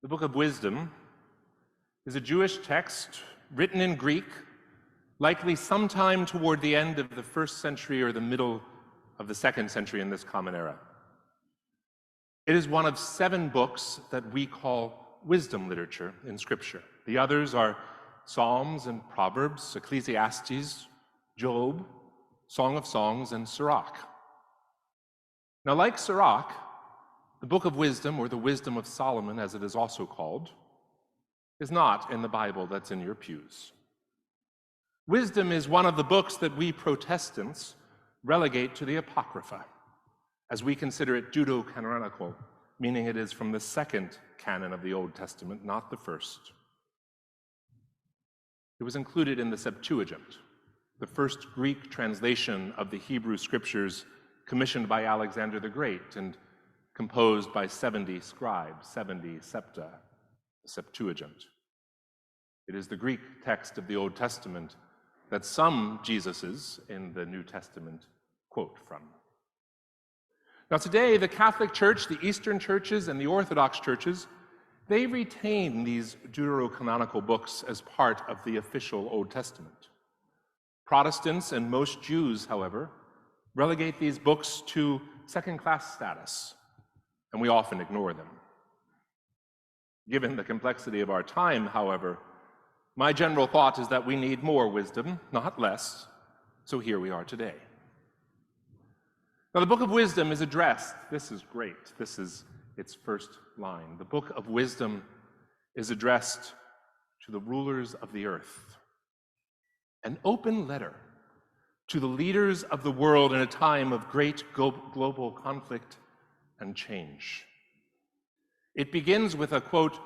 The Book of Wisdom is a Jewish text written in Greek, likely sometime toward the end of the 1st century or the middle of the 2nd century in this Common Era. It is one of 7 books that we call wisdom literature in Scripture. The others are Psalms and Proverbs, Ecclesiastes, Job, Song of Songs, and Sirach. Now, like Sirach, the Book of Wisdom, or the Wisdom of Solomon, as it is also called, is not in the Bible that's in your pews. Wisdom is one of the books that we Protestants relegate to the Apocrypha, as we consider it deuterocanonical, meaning it is from the 2nd canon of the Old Testament, not the 1st. It was included in the Septuagint, the first Greek translation of the Hebrew Scriptures commissioned by Alexander the Great and composed by 70 scribes, 70 septa, the Septuagint. It is the Greek text of the Old Testament that some Jesuses in the New Testament quote from. Now today, the Catholic Church, the Eastern churches, and the Orthodox churches, they retain these deuterocanonical books as part of the official Old Testament. Protestants and most Jews, however, relegate these books to second-class status, and we often ignore them. Given the complexity of our time, however, my general thought is that we need more wisdom, not less, so here we are today. Now, the Book of Wisdom is addressed, this is great, this is its first line. The Book of Wisdom is addressed to the rulers of the earth, an open letter to the leaders of the world in a time of great global conflict and change. It begins with a, quote,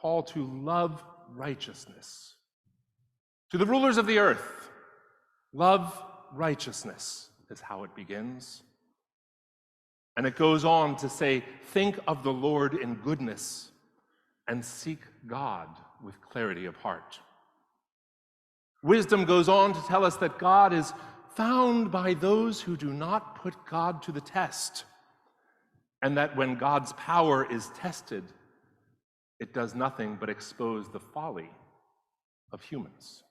call to love righteousness. To the rulers of the earth, love righteousness is how it begins. And it goes on to say, think of the Lord in goodness and seek God with clarity of heart. Wisdom goes on to tell us that God is found by those who do not put God to the test, and that when God's power is tested, it does nothing but expose the folly of humans.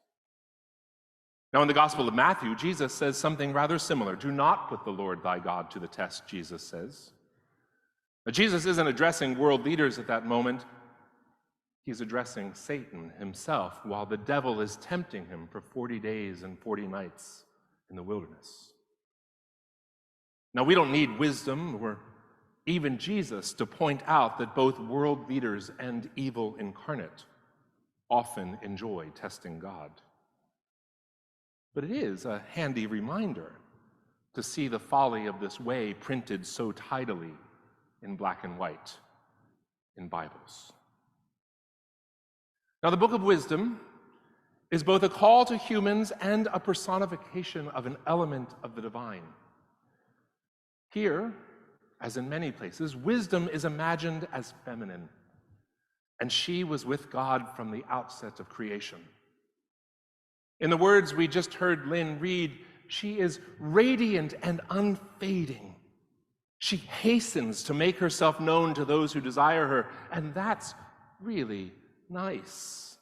Now, in the Gospel of Matthew, Jesus says something rather similar. Do not put the Lord thy God to the test, Jesus says. Now, Jesus isn't addressing world leaders at that moment. He's addressing Satan himself while the devil is tempting him for 40 days and 40 nights in the wilderness. Now, we don't need wisdom or even Jesus to point out that both world leaders and evil incarnate often enjoy testing God. But it is a handy reminder to see the folly of this way printed so tidily in black and white in Bibles. Now, the Book of Wisdom is both a call to humans and a personification of an element of the divine. Here, as in many places, wisdom is imagined as feminine, and she was with God from the outset of creation. In the words we just heard Lynn read, she is radiant and unfading. She hastens to make herself known to those who desire her, and that's really nice.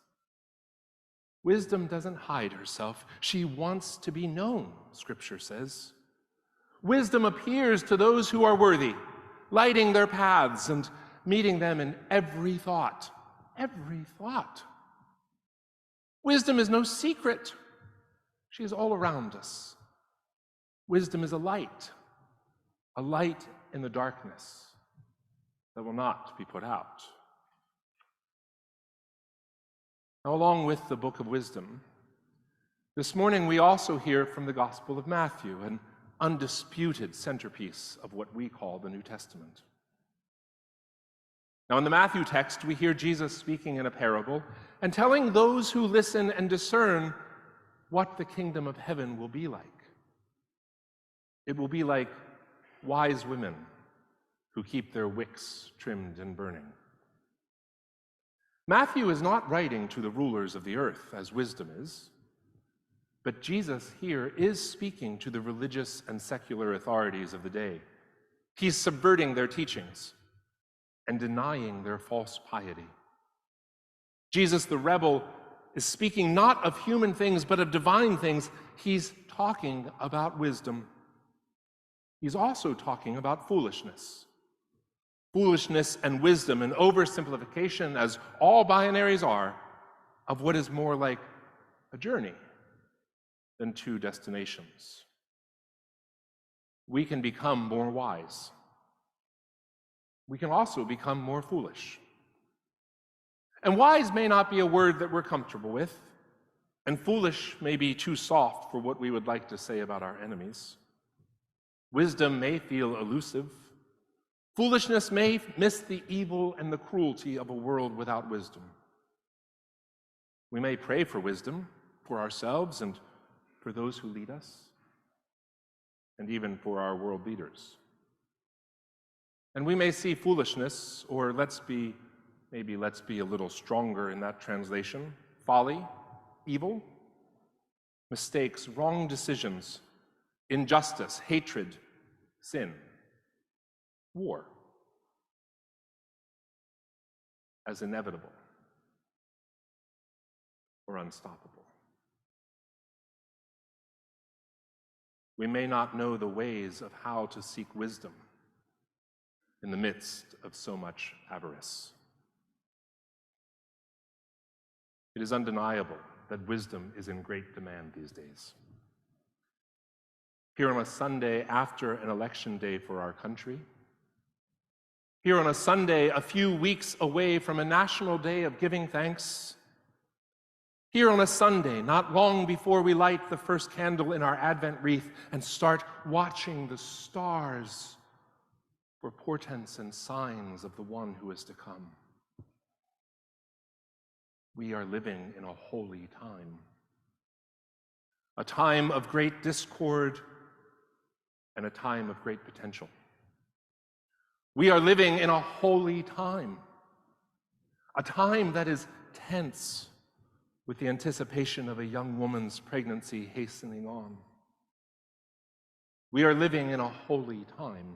Wisdom doesn't hide herself. She wants to be known, Scripture says. Wisdom appears to those who are worthy, lighting their paths and meeting them in every thought. Every thought. Wisdom is no secret. She is all around us. Wisdom is a light in the darkness that will not be put out. Now, along with the Book of Wisdom, this morning we also hear from the Gospel of Matthew, an undisputed centerpiece of what we call the New Testament. Now, in the Matthew text, we hear Jesus speaking in a parable and telling those who listen and discern what the kingdom of heaven will be like. It will be like wise women who keep their wicks trimmed and burning. Matthew is not writing to the rulers of the earth, as wisdom is, but Jesus here is speaking to the religious and secular authorities of the day. He's subverting their teachings. and denying their false piety. Jesus the rebel is speaking not of human things, but of divine things. He's talking about wisdom. He's also talking about foolishness. Foolishness and wisdom, an oversimplification, as all binaries are, of what is more like a journey than two destinations. We can become more wise. We can also become more foolish. And wise may not be a word that we're comfortable with, and foolish may be too soft for what we would like to say about our enemies. Wisdom may feel elusive. Foolishness may miss the evil and the cruelty of a world without wisdom. We may pray for wisdom for ourselves and for those who lead us, and even for our world leaders. And we may see foolishness, or let's be a little stronger in that translation, folly, evil, mistakes, wrong decisions, injustice, hatred, sin, war, as inevitable or unstoppable. We may not know the ways of how to seek wisdom in the midst of so much avarice. It is undeniable that wisdom is in great demand these days. Here on a Sunday after an election day for our country, here on a Sunday a few weeks away from a national day of giving thanks, here on a Sunday not long before we light the first candle in our Advent wreath and start watching the stars for portents and signs of the one who is to come. We are living in a holy time, a time of great discord and a time of great potential. We are living in a holy time, a time that is tense with the anticipation of a young woman's pregnancy hastening on. We are living in a holy time,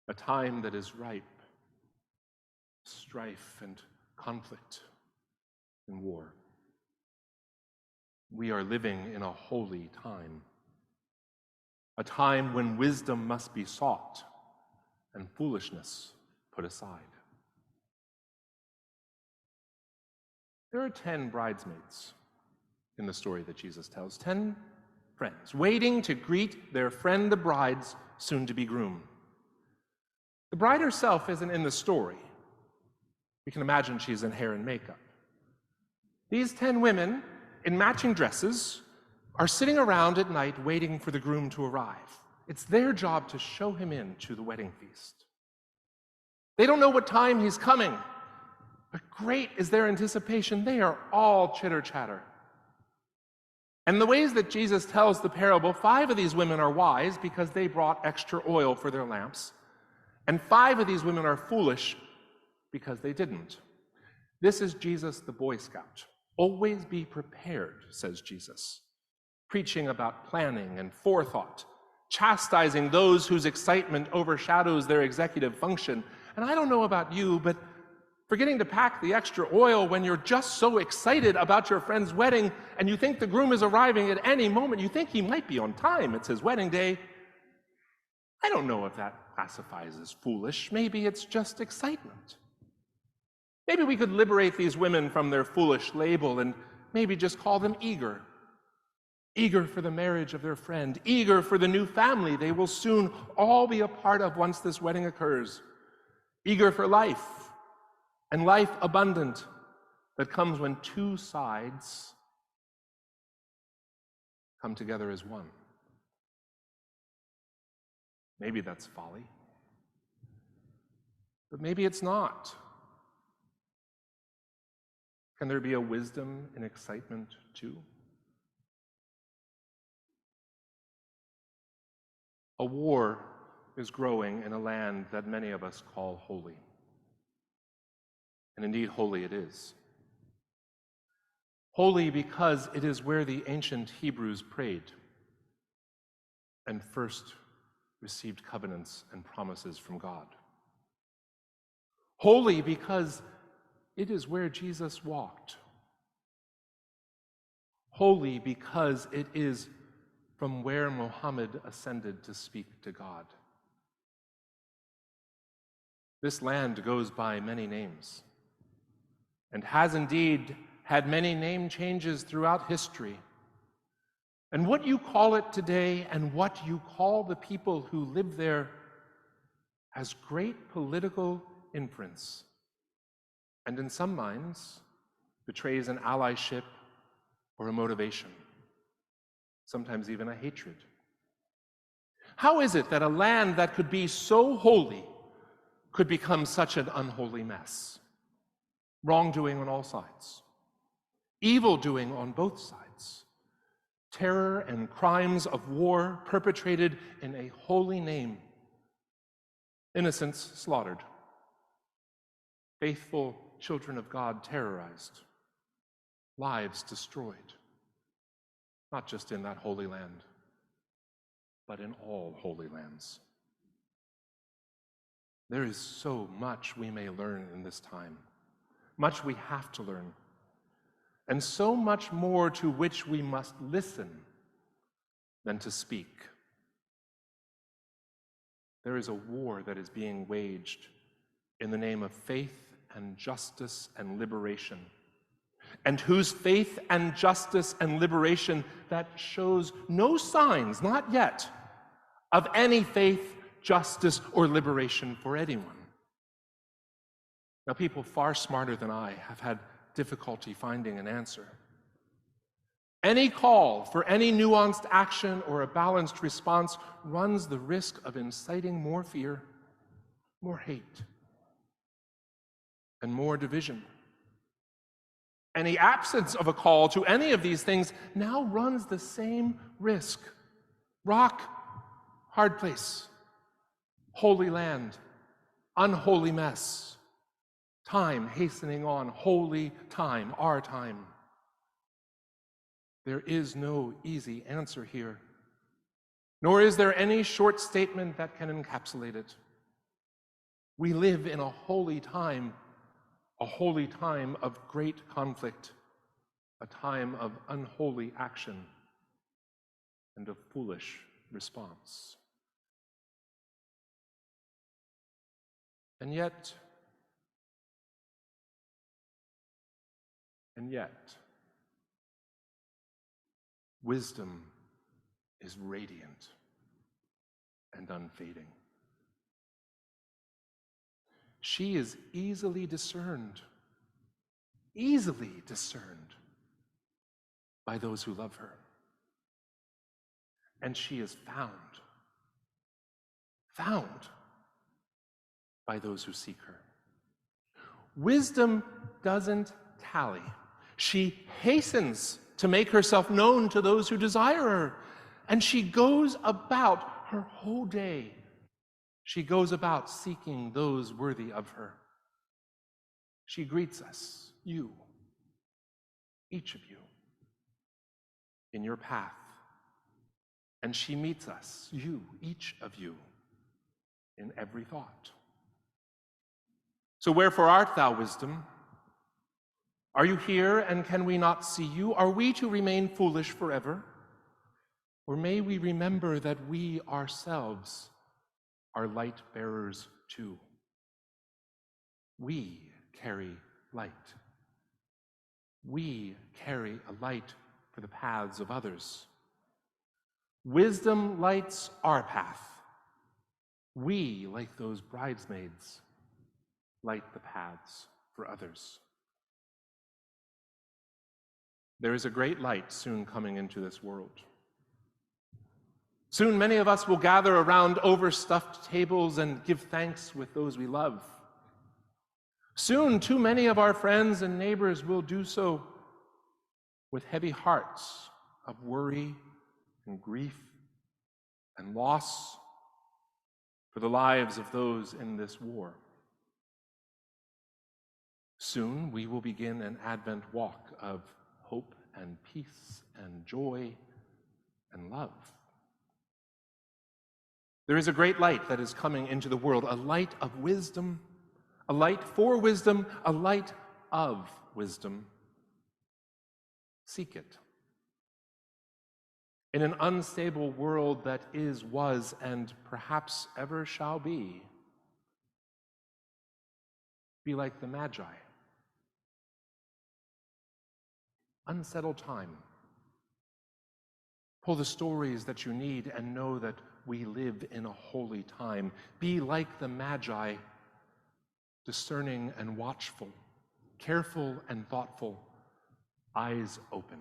a time that is ripe, strife and conflict and war. We are living in a holy time, a time when wisdom must be sought and foolishness put aside. There are 10 bridesmaids in the story that Jesus tells, 10 friends waiting to greet their friend the bride's soon-to-be groom. The bride herself isn't in the story. We can imagine she's in hair and makeup. These 10 women in matching dresses are sitting around at night waiting for the groom to arrive. It's their job to show him in to the wedding feast. They don't know what time he's coming, but great is their anticipation. They are all chitter-chatter. And the ways that Jesus tells the parable, 5 of these women are wise because they brought extra oil for their lamps, and 5 of these women are foolish because they didn't. This is Jesus the Boy Scout. Always be prepared, says Jesus, preaching about planning and forethought, chastising those whose excitement overshadows their executive function. And I don't know about you, but forgetting to pack the extra oil when you're just so excited about your friend's wedding and you think the groom is arriving at any moment, you think he might be on time, it's his wedding day. I don't know if that classifies as foolish. Maybe it's just excitement. Maybe we could liberate these women from their foolish label and maybe just call them eager. Eager for the marriage of their friend, eager for the new family they will soon all be a part of once this wedding occurs. Eager for life, and life abundant that comes when 2 sides come together as one. Maybe that's folly, but maybe it's not. Can there be a wisdom in excitement too? A war is growing in a land that many of us call holy. And indeed, holy it is. Holy because it is where the ancient Hebrews prayed and first received covenants and promises from God. Holy because it is where Jesus walked. Holy because it is from where Muhammad ascended to speak to God. This land goes by many names and has indeed had many name changes throughout history. And what you call it today and what you call the people who live there has great political imprints, and in some minds betrays an allyship or a motivation, sometimes even a hatred. How is it that a land that could be so holy could become such an unholy mess? Wrongdoing on all sides, evil doing on both sides, terror and crimes of war perpetrated in a holy name, innocents slaughtered, faithful children of God terrorized, lives destroyed, not just in that holy land, but in all holy lands. There is so much we may learn in this time, much we have to learn, and so much more to which we must listen than to speak. There is a war that is being waged in the name of faith and justice and liberation, and whose faith and justice and liberation that shows no signs, not yet, of any faith, justice, or liberation for anyone. Now, people far smarter than I have had difficulty finding an answer. Any call for any nuanced action or a balanced response runs the risk of inciting more fear, more hate, and more division. Any absence of a call to any of these things now runs the same risk. Rock, hard place. Holy land, unholy mess. Time hastening on, holy time, our time. There is no easy answer here, nor is there any short statement that can encapsulate it. We live in a holy time of great conflict, a time of unholy action and of foolish response. And yet, wisdom is radiant and unfading. She is easily discerned by those who love her. And she is found by those who seek her. Wisdom doesn't tally. She hastens to make herself known to those who desire her, and she goes about her whole day. She goes about seeking those worthy of her. She greets us, you, each of you, in your path. And she meets us, you, each of you, in every thought. So wherefore art thou, wisdom? Are you here, and can we not see you? Are we to remain foolish forever? Or may we remember that we ourselves are light bearers too? We carry light. We carry a light for the paths of others. Wisdom lights our path. We, like those bridesmaids, light the paths for others. There is a great light soon coming into this world. Soon many of us will gather around overstuffed tables and give thanks with those we love. Soon too many of our friends and neighbors will do so with heavy hearts of worry and grief and loss for the lives of those in this war. Soon we will begin an Advent walk of hope and peace and joy and love. There is a great light that is coming into the world, a light of wisdom, a light for wisdom, a light of wisdom. Seek it. In an unstable world that is, was, and perhaps ever shall be like the Magi. Unsettle time. Pull the stories that you need and know that we live in a holy time. Be like the Magi, discerning and watchful, careful and thoughtful, eyes open.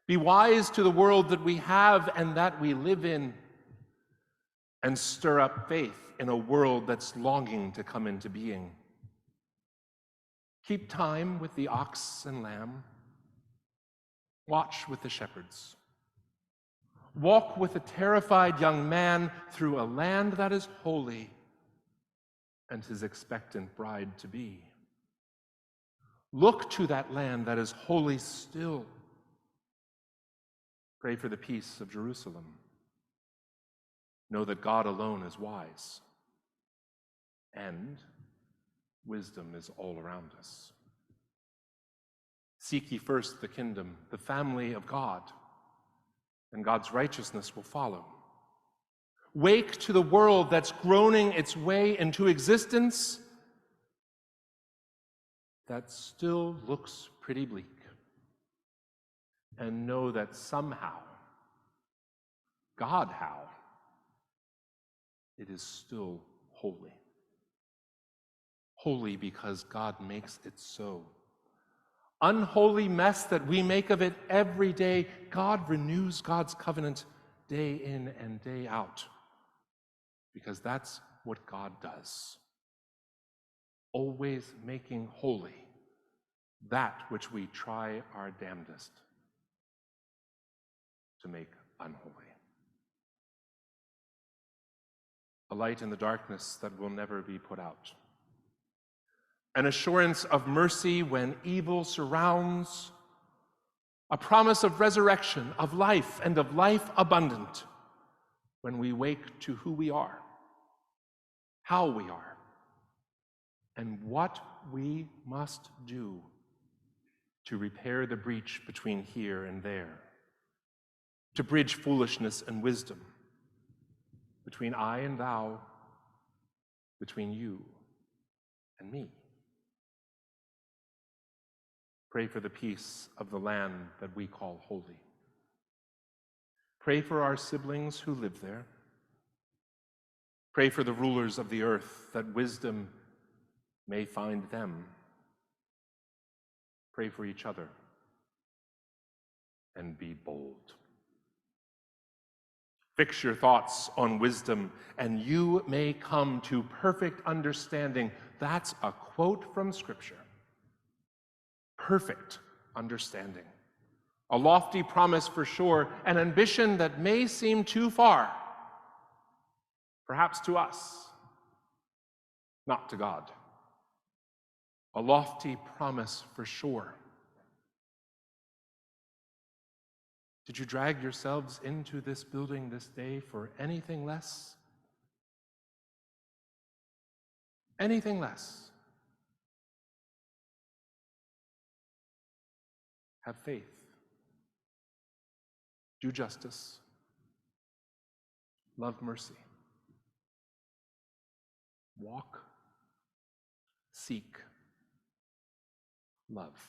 Be wise to the world that we have and that we live in, and stir up faith in a world that's longing to come into being. Keep time with the ox and lamb. Watch with the shepherds. Walk with a terrified young man through a land that is holy and his expectant bride to be. Look to that land that is holy still. Pray for the peace of Jerusalem. Know that God alone is wise, and wisdom is all around us. Seek ye first the kingdom, the family of God, and God's righteousness will follow. Wake to the world that's groaning its way into existence that still looks pretty bleak, and know that somehow, God how, it is still holy. Holy because God makes it so. Unholy mess that we make of it every day, God renews God's covenant day in and day out, because that's what God does. Always making holy that which we try our damnedest to make unholy. A light in the darkness that will never be put out. An assurance of mercy when evil surrounds. A promise of resurrection, of life, and of life abundant when we wake to who we are, how we are, and what we must do to repair the breach between here and there, to bridge foolishness and wisdom, between I and thou, between you and me. Pray for the peace of the land that we call holy. Pray for our siblings who live there. Pray for the rulers of the earth, that wisdom may find them. Pray for each other and be bold. Fix your thoughts on wisdom, and you may come to perfect understanding. That's a quote from Scripture. Perfect understanding. A lofty promise for sure, an ambition that may seem too far, perhaps to us, not to God. A lofty promise for sure. Did you drag yourselves into this building this day for anything less? Anything less? Have faith. Do justice. Love mercy. Walk. Seek. Love.